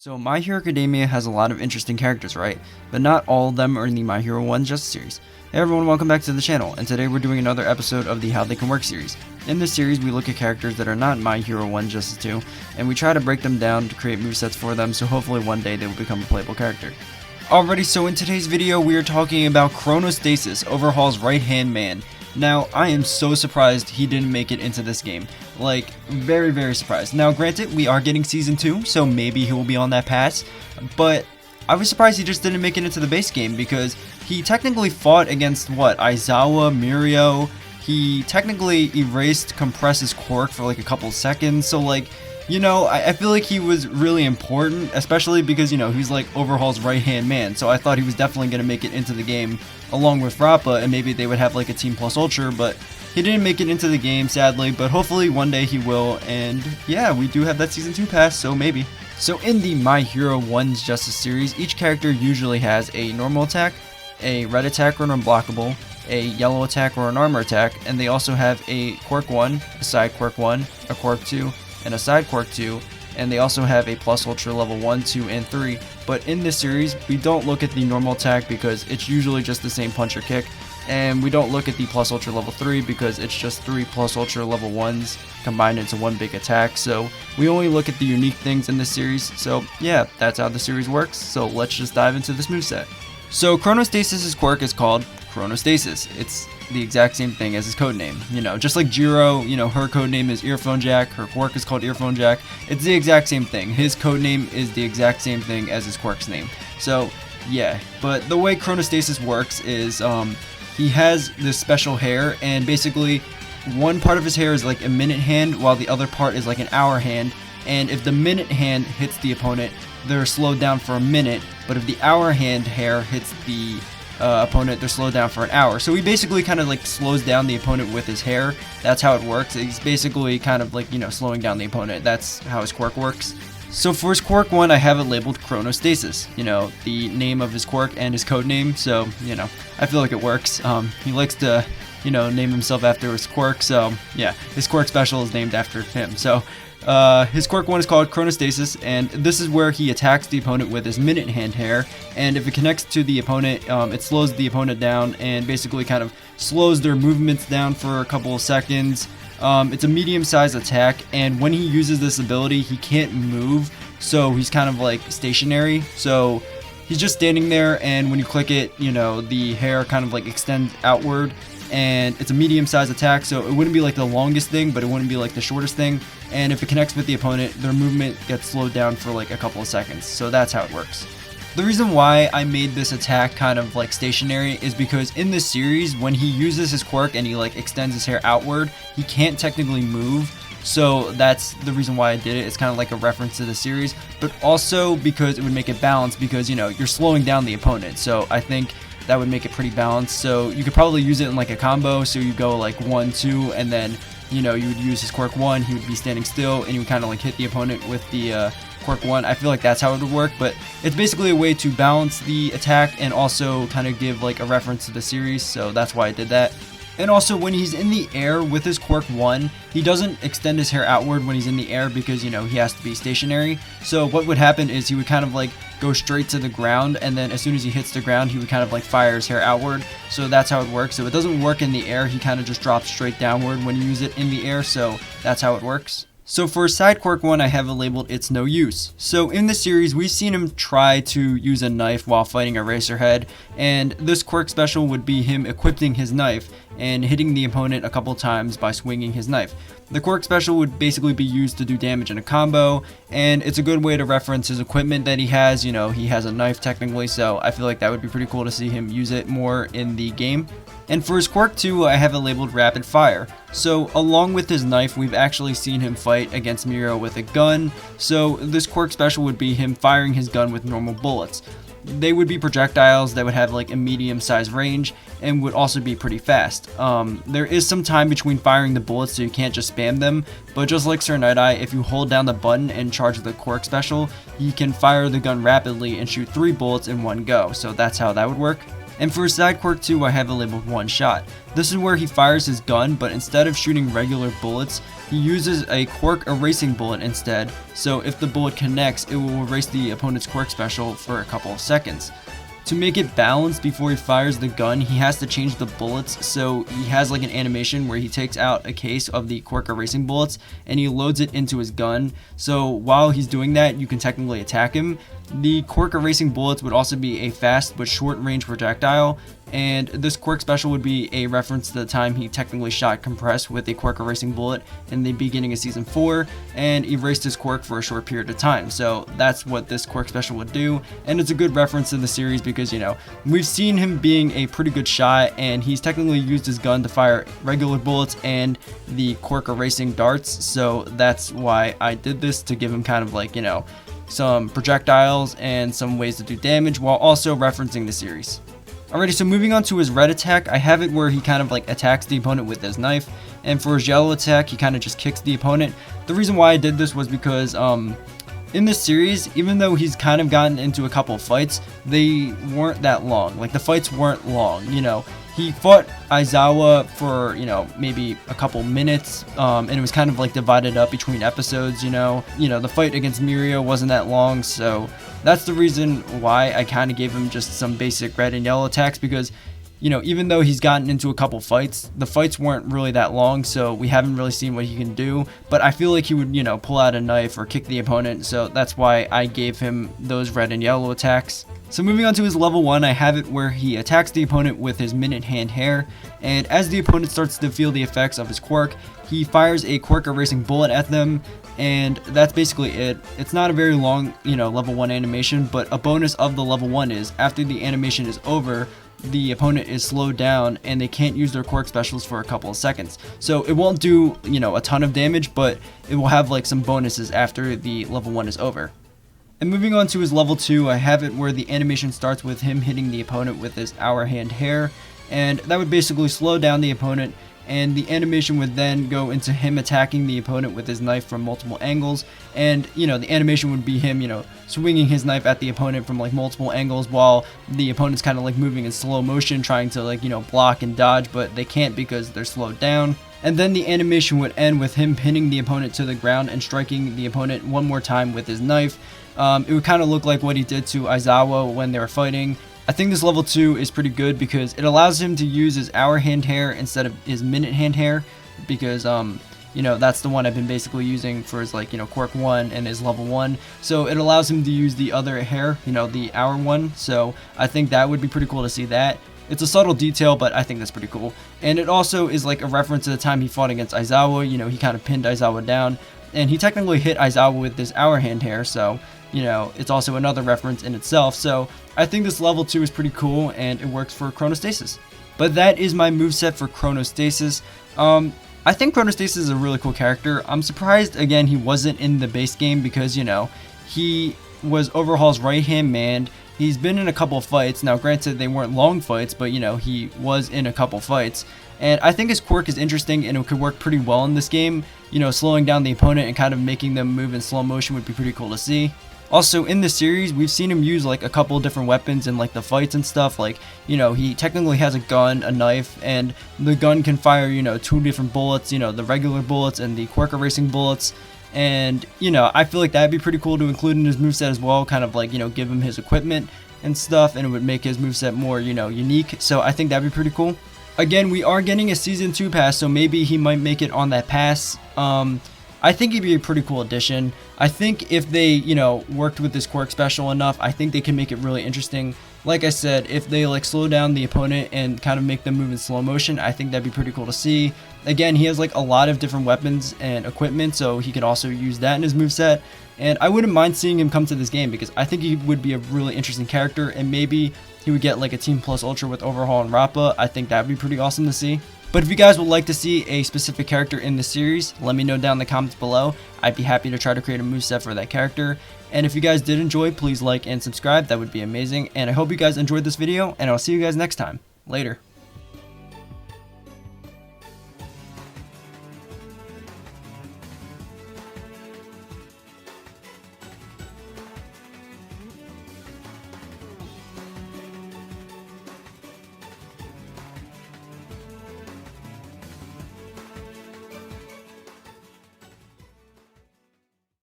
So My Hero Academia has a lot of interesting characters, right? But not all of them are in the My Hero 1 Justice series. Hey everyone, welcome back to the channel, and today we're doing another episode of the How They Can Work series. In this series, we look at characters that are not My Hero 1 Justice 2, and we try to break them down to create movesets for them, so hopefully one day they will become a playable character. Alrighty, so in today's video, we are talking about Chronostasis, Overhaul's right-hand man. Now, I am so surprised he didn't make it into this game. Like, very, very surprised. Now, granted, we are getting Season 2, so maybe he will be on that pass, but I was surprised he just didn't make it into the base game because he technically fought against, what, Aizawa, Mirio. He technically erased Compress's quirk for like a couple seconds, so like, you know, I feel like he was really important, especially because, you know, he's like Overhaul's right-hand man, so I thought he was definitely going to make it into the game along with Rappa, and maybe they would have like a Team Plus Ultra, but he didn't make it into the game, sadly, but hopefully one day he will, and yeah, we do have that Season 2 pass, so maybe. So in the My Hero 1's Justice series, each character usually has a normal attack, a red attack or an unblockable, a yellow attack or an armor attack, and they also have a quirk 1, a side quirk 1, a quirk 2, and a side quirk 2, and they also have a plus ultra level 1, 2, and 3. But in this series, we don't look at the normal attack because it's usually just the same punch or kick, and we don't look at the plus ultra level 3 because it's just 3 plus ultra level 1s combined into one big attack. So we only look at the unique things in this series. So yeah, that's how the series works. So let's just dive into this moveset. So Chronostasis' quirk is called Chronostasis. It's the exact same thing as his codename. You know, just like Jiro, you know, her codename is Earphone Jack, her quirk is called Earphone Jack. It's the exact same thing. His codename is the exact same thing as his quirk's name. So, yeah. But the way Chronostasis works is he has this special hair, and basically one part of his hair is like a minute hand while the other part is like an hour hand. And if the minute hand hits the opponent, they're slowed down for a minute, but if the hour hand hair hits the opponent, they're slowed down for an hour. So he basically kind of like slows down the opponent with his hair. That's how it works. He's basically kind of like, you know, slowing down the opponent. That's how his quirk works. So for his quirk 1, I have it labeled Chronostasis, you know, the name of his quirk and his code name. So, you know, I feel like it works. He likes to, you know, name himself after his quirk. So yeah, his quirk special is named after him. So his quirk 1 is called Chronostasis, and this is where he attacks the opponent with his minute hand hair, and if it connects to the opponent, it slows the opponent down and basically kind of slows their movements down for a couple of seconds. It's a medium-sized attack, and when he uses this ability, he can't move, so he's kind of like stationary, so he's just standing there, and when you click it, you know, the hair kind of like extends outward, and it's a medium-sized attack, so it wouldn't be like the longest thing, but it wouldn't be like the shortest thing, and if it connects with the opponent, their movement gets slowed down for like a couple of seconds, so that's how it works. The reason why I made this attack kind of like stationary is because in this series, when he uses his quirk and he like extends his hair outward, he can't technically move, so that's the reason why I did it. It's kind of like a reference to the series, but also because it would make it balanced because, you know, you're slowing down the opponent, so I think that would make it pretty balanced. So you could probably use it in like a combo, so you go like 1, 2, and then, you know, you would use his quirk 1, he would be standing still, and you would kind of like hit the opponent with the quirk 1. I feel like that's how it would work, but it's basically a way to balance the attack and also kind of give like a reference to the series, so that's why I did that. And also, when he's in the air with his quirk 1, he doesn't extend his hair outward when he's in the air because, you know, he has to be stationary. So what would happen is he would kind of like go straight to the ground, and then as soon as he hits the ground, he would kind of like fire his hair outward. So that's how it works. So it doesn't work in the air, he kind of just drops straight downward when you use it in the air, so that's how it works. So for side quirk 1, I have it labeled It's No Use. So in the series, we've seen him try to use a knife while fighting a Racerhead, and this quirk special would be him equipping his knife and hitting the opponent a couple times by swinging his knife. The quirk special would basically be used to do damage in a combo, and it's a good way to reference his equipment that he has. You know, he has a knife technically, so I feel like that would be pretty cool to see him use it more in the game. And for his quirk 2, I have it labeled Rapid Fire. So along with his knife, we've actually seen him fight against Mirio with a gun, so this quirk special would be him firing his gun with normal bullets. They would be projectiles that would have like a medium-sized range and would also be pretty fast. There is some time between firing the bullets, so you can't just spam them, but just like Sir Night-Eye, if you hold down the button and charge the quirk special, you can fire the gun rapidly and shoot 3 bullets in one go, so that's how that would work. And for his side quirk 2, I have it labeled One Shot. This is where he fires his gun, but instead of shooting regular bullets, he uses a quirk erasing bullet instead, so if the bullet connects, it will erase the opponent's quirk special for a couple of seconds. To make it balanced before he fires the gun, he has to change the bullets, so he has like an animation where he takes out a case of the quirk erasing bullets and he loads it into his gun. So while he's doing that, you can technically attack him. The quirk erasing bullets would also be a fast but short range projectile, and this quirk special would be a reference to the time he technically shot Compress with a quirk erasing bullet in the beginning of season 4 and erased his quirk for a short period of time. So that's what this quirk special would do, and it's a good reference to the series because, you know, we've seen him being a pretty good shot, and he's technically used his gun to fire regular bullets and the quirk erasing darts, so that's why I did this, to give him kind of like, you know, some projectiles and some ways to do damage while also referencing the series. Alrighty, so moving on to his red attack, I have it where he kind of like attacks the opponent with his knife, and for his yellow attack, he kind of just kicks the opponent. The reason why I did this was because in this series, even though he's kind of gotten into a couple of fights, they weren't that long. Like, the fights weren't long, you know. He fought Aizawa for, you know, maybe a couple minutes, and it was kind of like divided up between episodes, you know. The fight against Mirio wasn't that long, so that's the reason why I kind of gave him just some basic red and yellow attacks, because, you know, even though he's gotten into a couple fights, the fights weren't really that long, so we haven't really seen what he can do, but I feel like he would, you know, pull out a knife or kick the opponent, so that's why I gave him those red and yellow attacks. So moving on to his level 1, I have it where he attacks the opponent with his Minute Hand Hair, and as the opponent starts to feel the effects of his quirk, he fires a quirk erasing bullet at them, and that's basically it. It's not a very long, you know, level 1 animation, but a bonus of the level 1 is, after the animation is over, the opponent is slowed down and they can't use their quirk specials for a couple of seconds. So it won't do, you know, a ton of damage, but it will have like some bonuses after the level 1 is over. And moving on to his level 2, I have it where the animation starts with him hitting the opponent with his Hour Hand Hair, and that would basically slow down the opponent, and the animation would then go into him attacking the opponent with his knife from multiple angles, and, you know, the animation would be him, you know, swinging his knife at the opponent from like multiple angles while the opponent's kind of like moving in slow motion, trying to like, you know, block and dodge, but they can't because they're slowed down. And then the animation would end with him pinning the opponent to the ground and striking the opponent one more time with his knife. It would kind of look like what he did to Aizawa when they were fighting. I think this level 2 is pretty good because it allows him to use his Hour Hand Hair instead of his Minute Hand Hair, because you know, that's the one I've been basically using for his, like, you know, quirk 1 and his level 1. So it allows him to use the other hair, you know, the hour one. So I think that would be pretty cool to see that. It's a subtle detail, but I think that's pretty cool. And it also is like a reference to the time he fought against Aizawa. You know, he kind of pinned Aizawa down, and he technically hit Aizawa with this Hour Hand Hair, so, you know, it's also another reference in itself. So I think this level 2 is pretty cool, and it works for Chronostasis. But that is my moveset for Chronostasis. I think Chronostasis is a really cool character. I'm surprised, again, he wasn't in the base game because, you know, he was Overhaul's right-hand man. He's been in a couple of fights. Now, granted, they weren't long fights, but, you know, he was in a couple fights. And I think his quirk is interesting, and it could work pretty well in this game. You know, slowing down the opponent and kind of making them move in slow motion would be pretty cool to see. Also, in this series, we've seen him use like a couple of different weapons in like the fights and stuff. Like, you know, he technically has a gun, a knife, and the gun can fire, you know, 2 different bullets, you know, the regular bullets and the quirk erasing bullets. And, you know, I feel like that'd be pretty cool to include in his moveset as well, kind of like, you know, give him his equipment and stuff, and it would make his moveset more, you know, unique. So I think that'd be pretty cool. Again, we are getting a Season 2 pass, so maybe he might make it on that pass. I think he'd be a pretty cool addition. I think if they, you know, worked with this quirk special enough, I think they can make it really interesting. Like I said, if they like slow down the opponent and kind of make them move in slow motion, I think that'd be pretty cool to see. Again, he has like a lot of different weapons and equipment, so he could also use that in his moveset. And I wouldn't mind seeing him come to this game because I think he would be a really interesting character, and maybe he would get like a Team Plus Ultra with Overhaul and Rappa. I think that'd be pretty awesome to see. But if you guys would like to see a specific character in the series, let me know down in the comments below. I'd be happy to try to create a moveset for that character. And if you guys did enjoy, please like and subscribe. That would be amazing. And I hope you guys enjoyed this video, and I'll see you guys next time. Later.